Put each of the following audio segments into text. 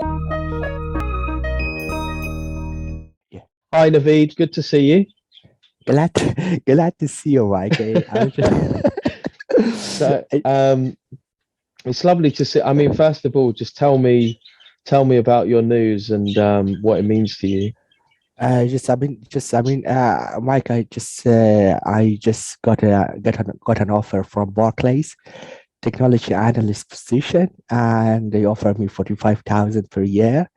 Yeah. Hi, Navid. Good to see you. Glad to see you, Mike. I was just So, I- it's lovely to see. I mean, first of all, just tell me about your news and what it means to you. Mike, I just got an offer from Barclays, technology analyst position, and they offered me 45,000 per year,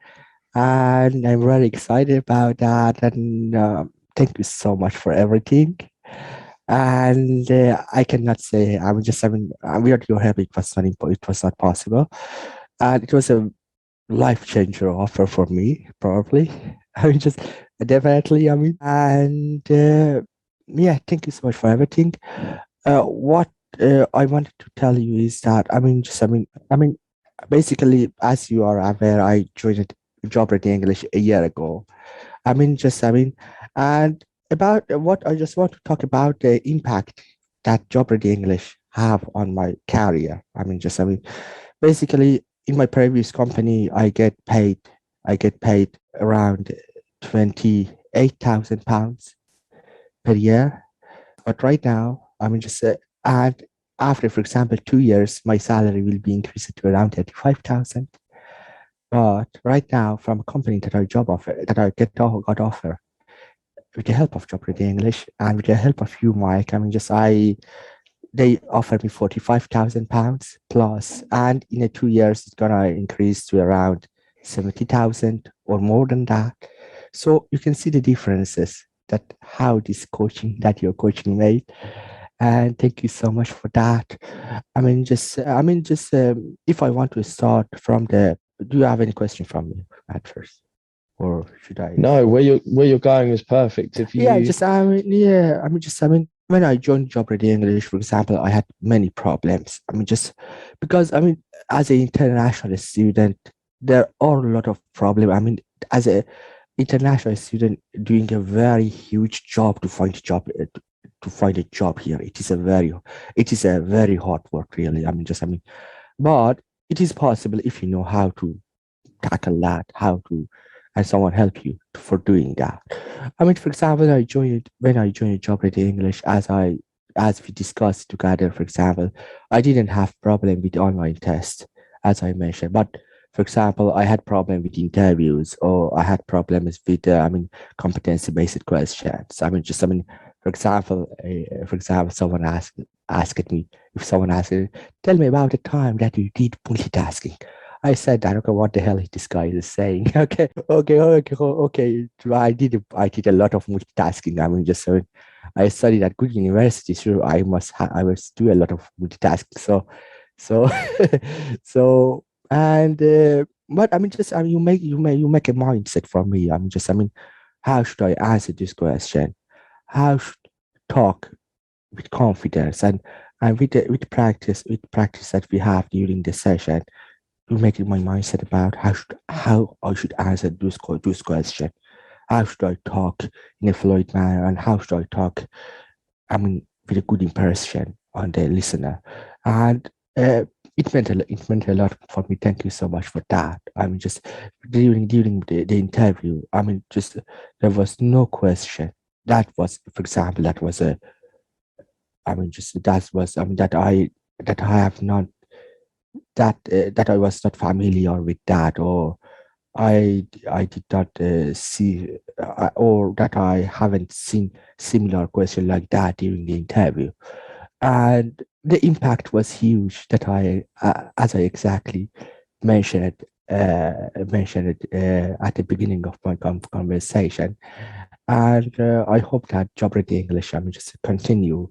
and I'm very excited about that. And thank you so much for everything. And I cannot say I'm really happy it was not possible, and it was a life changer offer for me, probably. I mean, just definitely. And yeah, thank you so much for everything. What I wanted to tell you is that basically, as you are aware, I joined Job Ready English a year ago. And about what I just want to talk about the impact that Job Ready English have on my career. Basically, in my previous company, I get paid around £28,000 per year. But right now, and after, for example, 2 years, my salary will be increased to around 35,000. But right now, from a company that I job offer, that I got offer, with the help of Job Ready English and with the help of you, Mike, they offered me £45,000 plus, and in a 2 years, it's gonna increase to around 70,000 or more than that. So you can see the differences that how this coaching that you're coaching made. And thank you so much for that. If I want to start from the, do you have any question from me at first, or should I? No, where you're going is perfect. If Yeah, you when I joined Job Ready English, for example, I had many problems. Because as an international student, there are a lot of problems. As a international student doing a very huge job to find a job, to find a job here, it is a very hard work, really. But it is possible if you know how to tackle that, how to, and someone help you for doing that. For example, when I joined Job Ready English, as we discussed together, for example, I didn't have problem with online tests, as I mentioned. But for example, I had problem with interviews, or I had problems with competency based questions. For example, someone asked, tell me about the time that you did multitasking. I said that, okay, what the hell is this guy is saying? Okay. I did a lot of multitasking. I studied at good university, so I must do a lot of multitasking. So, so, and but you make a mindset for me. How should I answer this question? How should talk with confidence, and with practice that we have during the session, to make my mindset about how I should answer those questions. How should I talk in a fluid manner, and how should I talk, with a good impression on the listener. And it meant a lot for me. Thank you so much for that. Just during the interview, just there was no question. That was, for example, that was a, just that was, that I have not, that I was not familiar with that, or I did not see, or that I haven't seen similar question like that during the interview. And the impact was huge, that as I exactly mentioned at the beginning of my conversation. And I hope that Job Ready English, just continue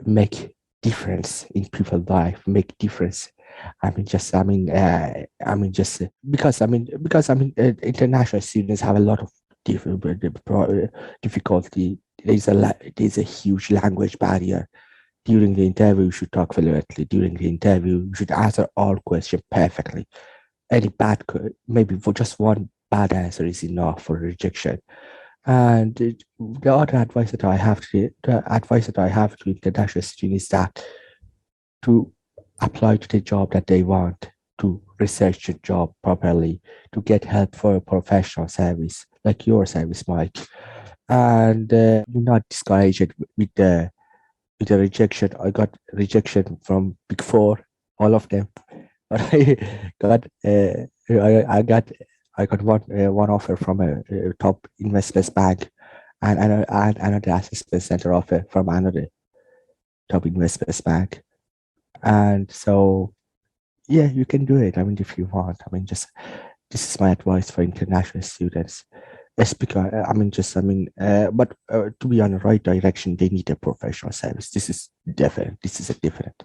make difference in people's life, make difference. International students have a lot of difficulty. There's a huge language barrier. During the interview, you should talk fluently. During the interview, you should answer all questions perfectly. Maybe for just one bad answer is enough for rejection. And the other advice that I have to international students is that to apply to the job that they want, to research a job properly, to get help for a professional service like your service, Mike, and not discouraged with the rejection. I got rejection from Big Four, all of them, but I got I got one offer from a top investment bank, and another assessment center offer from another top investment bank, and so yeah, you can do it. I mean, if you want. I mean, just this is my advice for international students. It's because but to be on the right direction, they need a professional service. This is different. This is a different.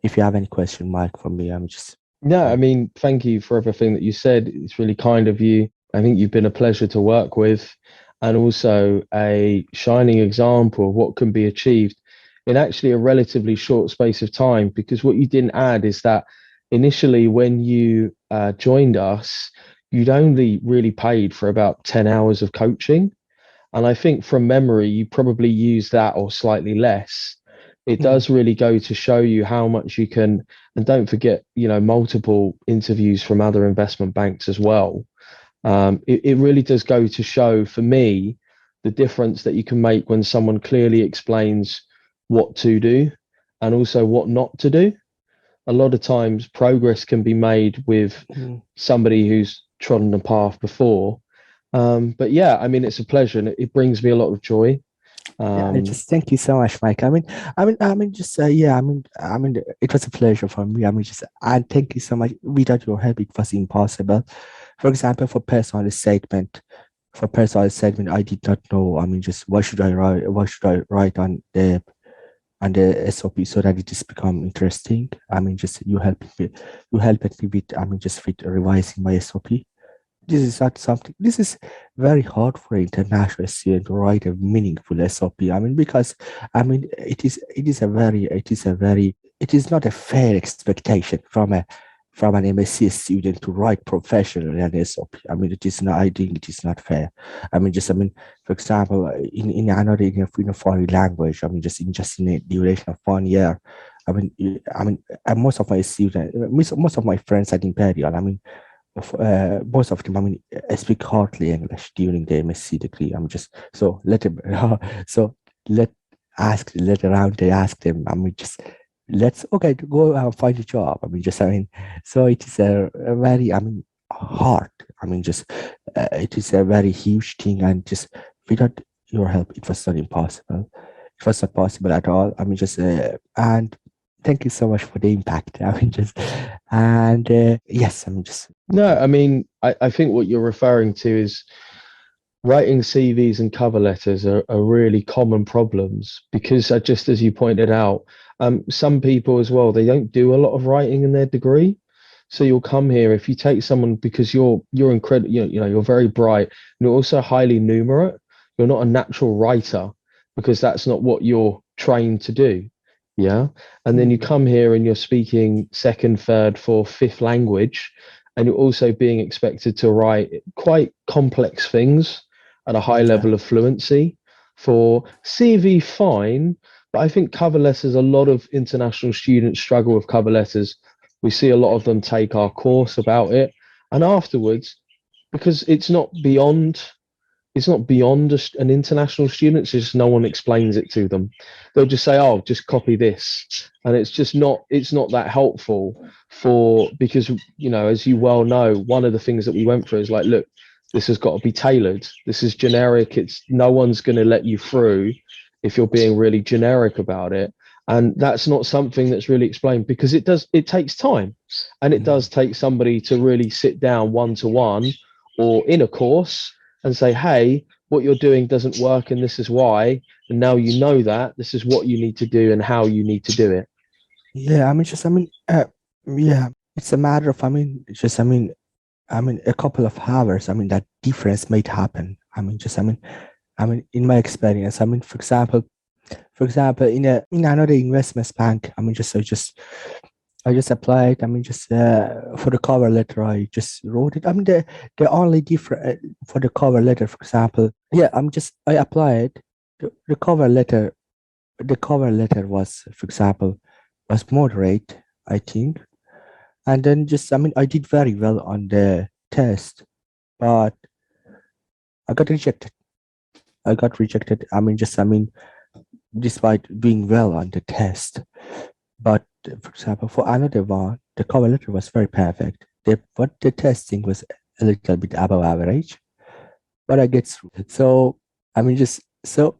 If you have any question, Mike, for me, I'm just No, I mean, thank you for everything that you said. It's really kind of you. I think you've been a pleasure to work with and also a shining example of what can be achieved in actually a relatively short space of time. Because what you didn't add is that initially, when you joined us, you'd only really paid for about 10 hours of coaching. And I think from memory, you probably use that or slightly less. It Mm, does really go to show you how much you can, and don't forget, multiple interviews from other investment banks as well. It really does go to show for me the difference that you can make when someone clearly explains what to do and also what not to do. A lot of times progress can be made with mm. somebody who's trodden the path before. But yeah, I mean, it's a pleasure and it brings me a lot of joy. Yeah, I Um, just thank you so much, Mike. Just yeah, it was a pleasure for me. And thank you so much. Without your help, it was impossible. For example, for personal statement, I did not know. Just what should I write? What should I write on the SOP so that it just become interesting? Just you helped me with. Just with revising my SOP. This is not something. This is very hard for an international student to write a meaningful SOP. Because it is not a fair expectation from an MSc student to write professionally an SOP. It is not. I think it is not fair. For example, in a foreign language. Just in a duration of 1 year. Most of my students, most of my friends at Imperial. Most of them, speak hardly English during the MSc degree. So let let around they ask them. Let's okay to go find a job. So it is a very, hard. Just it is a very huge thing, and just without your help, it was not impossible. It was not possible at all. And thank you so much for the impact. And yes, no, I mean, I think what you're referring to is writing CVs and cover letters are really common problems because just as you pointed out, some people as well, they don't do a lot of writing in their degree. So you'll come here if you take someone because you're incredible, you're very bright and you're also highly numerate. You're not a natural writer because that's not what you're trained to do. Yeah. And then you mm, come here and you're speaking second, third, fourth, fifth language, and you're also being expected to write quite complex things at a high yeah, level of fluency. For CV, fine, but I think cover letters, a lot of international students struggle with cover letters. We see a lot of them take our course about it, and afterwards, because it's not beyond an international student. It's just no one explains it to them. They'll just say, "Oh, just copy this," and it's not that helpful for because as you well know, one of the things that we went through is like, look, this has got to be tailored. This is generic. It's no one's going to let you through if you're being really generic about it. And that's not something that's really explained because it takes time and it mm, does take somebody to really sit down one to one or in a course and say, hey, what you're doing doesn't work and this is why. And now you know that this is what you need to do and how you need to do it. yeah. Yeah. It's a matter of, a couple of hours. That difference might happen. In my experience. For example, in another investment bank. I just applied. Just for the cover letter, I just wrote it. The only different for the cover letter, for example, yeah. I applied. The cover letter. The cover letter was, for example, was moderate, I think. And then just, I mean, I did very well on the test, but I got rejected. I got rejected. I mean, just, I mean, despite doing well on the test. But for example, for another one, the cover letter was very perfect. What the testing was a little bit above average, but I get through it. So, I mean, just so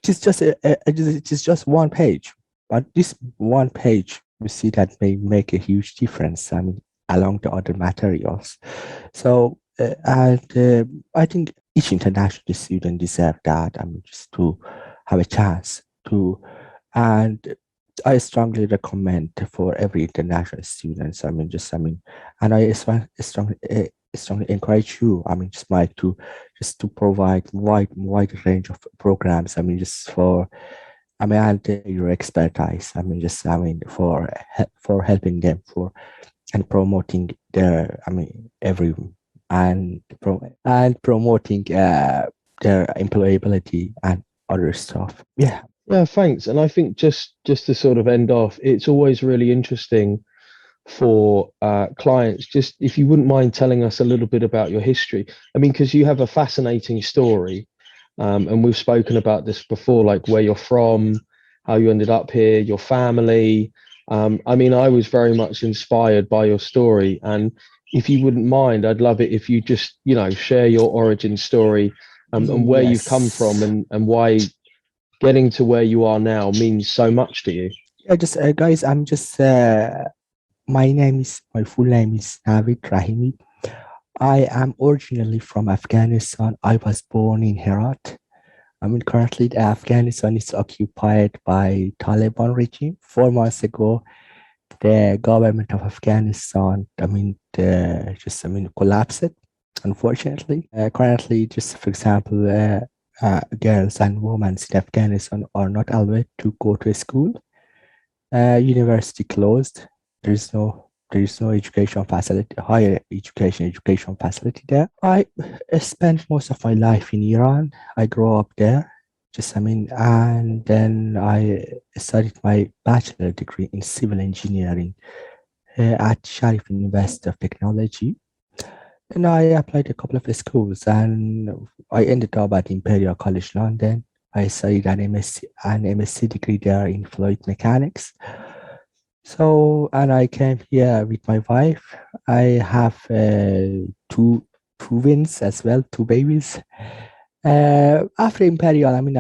it's just one page, but this one page we see that may make a huge difference. I mean, along the other materials. So, I think each international student deserve that. I mean, just to have a chance to, and I strongly recommend for every international students. I mean, just, I mean, and strongly encourage you. I mean, just like to just to provide wide range of programs. I mean, just for, I mean, and your expertise. I mean, just, I mean, for helping them for and promoting their, I mean, every and promoting their employability and other stuff. Yeah. Yeah, thanks. And I think just to sort of end off, it's always really interesting for clients. Just if you wouldn't mind telling us a little bit about your history. I mean, because you have a fascinating story, and we've spoken about this before, like where you're from, how you ended up here, your family. I mean, I was very much inspired by your story, and if you wouldn't mind, I'd love it if you just, you know, share your origin story, and where you've come from, Yes. and why getting to where you are now means so much to you. Yeah, just guys, I'm just my full name is Navid Rahimi. I am originally from Afghanistan. I was born in Herat. I mean, currently Afghanistan is occupied by Taliban regime. 4 months ago, the government of Afghanistan, I mean, just, I mean, collapsed, unfortunately. Currently, just for example, girls and women in Afghanistan are not allowed to go to school. University closed. There is no education facility, higher education facility there. I spent most of my life in Iran. I grew up there. Just, I mean, and then I studied my bachelor degree in civil engineering at Sharif University of Technology. And I applied a couple of schools, and I ended up at Imperial College London. I studied an MSc degree there in fluid mechanics. So, and I came here with my wife. I have two twins as well, two babies. After Imperial, I mean,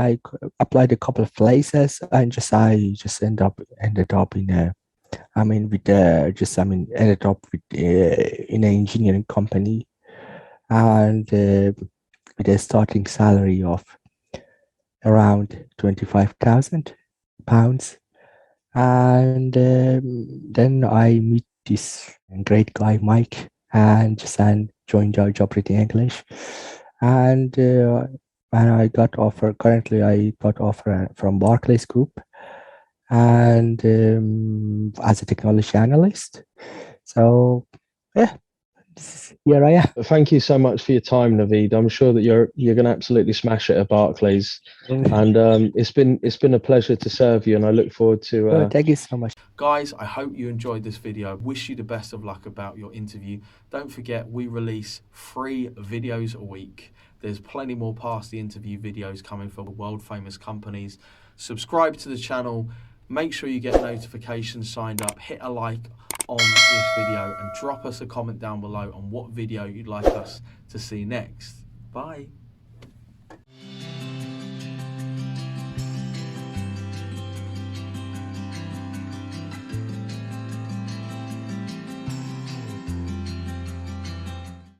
applied a couple of places, and I just ended up in a, I mean, with just, I mean, ended up with in an engineering company, and with a starting salary of around £25,000. And then I meet this great guy, Mike, and joined our job reading English. And I got offer. Currently, I got offer from Barclays Group, and as a technology analyst. So yeah, here I am. Thank you so much for your time, Navid. I'm sure that you're going to absolutely smash it at Barclays, and it's been a pleasure to serve you, and I look forward to Thank you so much. Guys, I hope you enjoyed this video. Wish you the best of luck about your interview. Don't forget, we release 3 videos a week. There's plenty more past the interview videos coming for world famous companies. Subscribe to the channel. Make sure you get notifications signed up. Hit a like on this video and drop us a comment down below on what video you'd like us to see next. Bye.